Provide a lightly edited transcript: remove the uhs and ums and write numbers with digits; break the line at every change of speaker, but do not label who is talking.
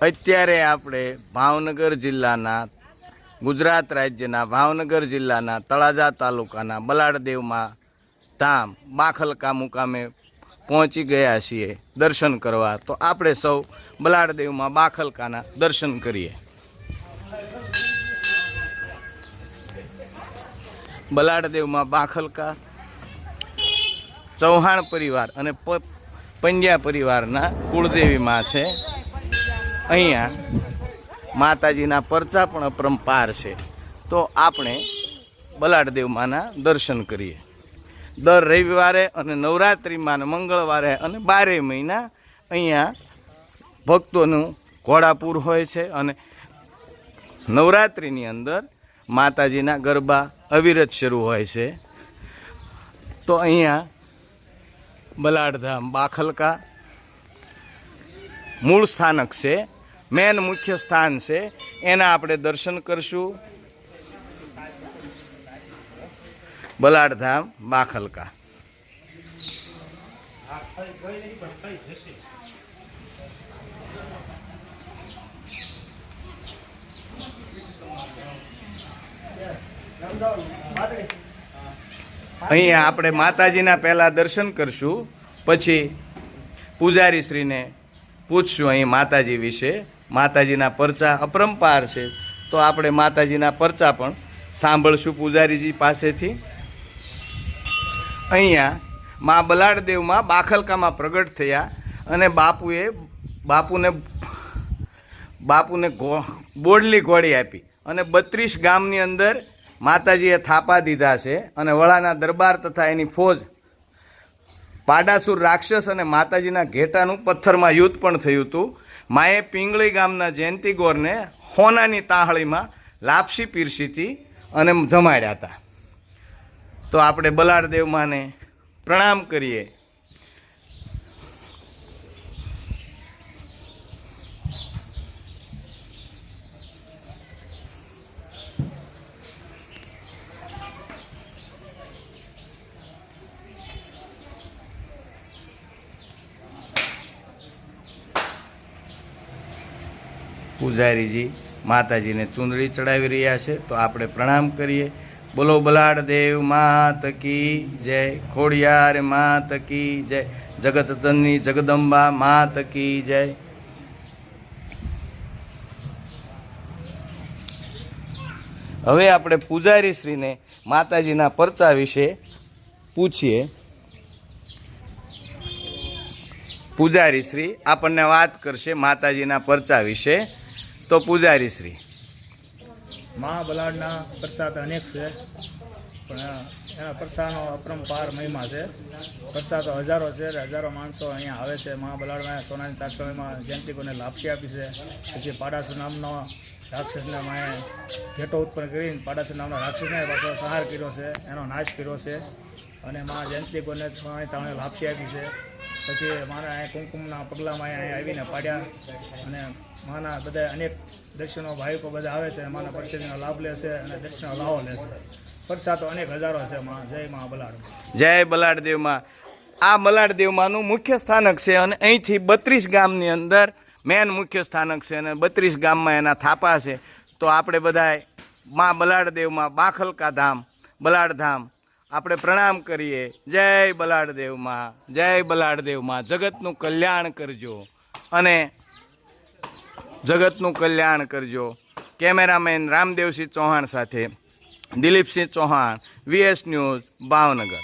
અત્યારે આપણે ભાવનગર જિલ્લાના ગુજરાત રાજ્યના ભાવનગર જિલ્લાના તળાજા તાલુકાના બલાડદેવમાં ધામ બાખલકા મુકામે પહોંચી ગયા છીએ દર્શન કરવા। તો આપણે સૌ બલાડદેવમાં બાખલકાના દર્શન કરીએ। બલાડદેવમાં બાખલકા ચૌહાણ પરિવાર અને પંડ્યા પરિવારના કુળદેવી માં છે। અહીંયા માતાજીના પરચા પણ અપરંપાર છે। તો આપણે બલાડદેવમાંના દર્શન કરીએ। દર રવિવારે અને નવરાત્રિમાં મંગળવારે અને 12 મહિના અહીંયા ભક્તોનું ઘોડાપૂર હોય છે અને નવરાત્રિની અંદર માતાજીના ગરબા અવિરત શરૂ હોય છે। તો અહીંયા બલાડધામ બાખલકા મૂળ સ્થાનક છે, મેન મુખ્ય સ્થાન છે, એના આપણે દર્શન કરશું। બલાડધામ બાખલકા અહીંયા આપણે માતાજીના પહેલાં દર્શન કરશું, પછી પૂજારી શ્રીને પૂછશું અહીં માતાજી વિશે। માતાજીના પરચા અપરંપાર છે, તો આપણે માતાજીના પરચા પણ સાંભળશું પૂજારીજી પાસેથી। અહીંયા મા બલાડદેવમાં બાખલકામાં પ્રગટ થયા અને બાપુને બોડલી ઘોડી આપી અને 32 ગામની અંદર માતાજીએ થાપા દીધા છે અને વડાના દરબાર તથા એની ફોજ પાડાસુર રાક્ષસ અને માતાજીના ઘેટાનું પથ્થરમાં યુદ્ધ પણ થયું હતું। માએ પિંગળી ગામના જયંતી ગોરને હોનાની તાહળીમાં લાપસી પીરસી હતી અને જમાડ્યા હતા। તો આપણે બલાડદેવ માને પ્રણામ કરીએ। પૂજારીજી માતાજીને ચૂંદડી ચડાવી રહ્યા છે, તો આપણે પ્રણામ કરીએ। બોલો બલાડદેવ માત કી જય, ખોડિયાર માત કી જય, જગતજનની જગદંબા માત કી જય। હવે આપણે પૂજારી શ્રીને માતાજીના પરચા વિશે પૂછીએ। પૂજારી શ્રી આપણને વાત કરશે માતાજીના પરચા વિશે। તો પૂજારી શ્રી,
મા બલાડના પ્રસાદ અનેક છે, પણ એના પ્રસાદનો અપરંપાર મહિમા છે। પ્રસાદ તો હજારો છે, હજારો માણસો અહીંયા આવે છે। મા બલાડમાં સોનાની તાસળીમાં જયંતિકોને લાપસી આપી છે। પછી પાડાસુર નામનો રાક્ષસને માએ ઘેટો ઉત્પન્ન કરીને પાડાસુર નામના રાક્ષસને પાછો સંહાર કર્યો છે, એનો નાશ કર્યો છે અને મા જયંતિકોને સોનાની તાવણે લાપસી આપી છે। પછી મારા અહીંયા કુમકુમના પગલામાં અહીંયા આવીને પાડ્યા અને માના બધા અનેક દર્શનો ભાવિકો બધા આવે છે, માના પ્રસાદનો લાભ લે છે અને દર્શનનો લાવો લે છે। પ્રસાદ તો અનેક હજારો છે। માં જય મા બલાડ,
જય બલાડદેવમાં। આ બલાડદેવમાંનું મુખ્ય સ્થાનક છે અને અહીંથી 32 ગામની અંદર મેન મુખ્ય સ્થાનક છે અને 32 ગામમાં એના થાપા છે। તો આપણે બધાએ મા બલાડદેવમાં બાખલકા ધામ બલાડધામ આપણે પ્રણામ કરીએ। જય બલાડદેવમાં, જય બલાડદેવમાં। જગતનું કલ્યાણ કરજો અને જગતનું કલ્યાણ કરજો। કેમેરામેન રામદેવસિંહ ચૌહાણ સાથે દિલીપસિંહ ચૌહાણ, VS ન્યૂઝ, ભાવનગર।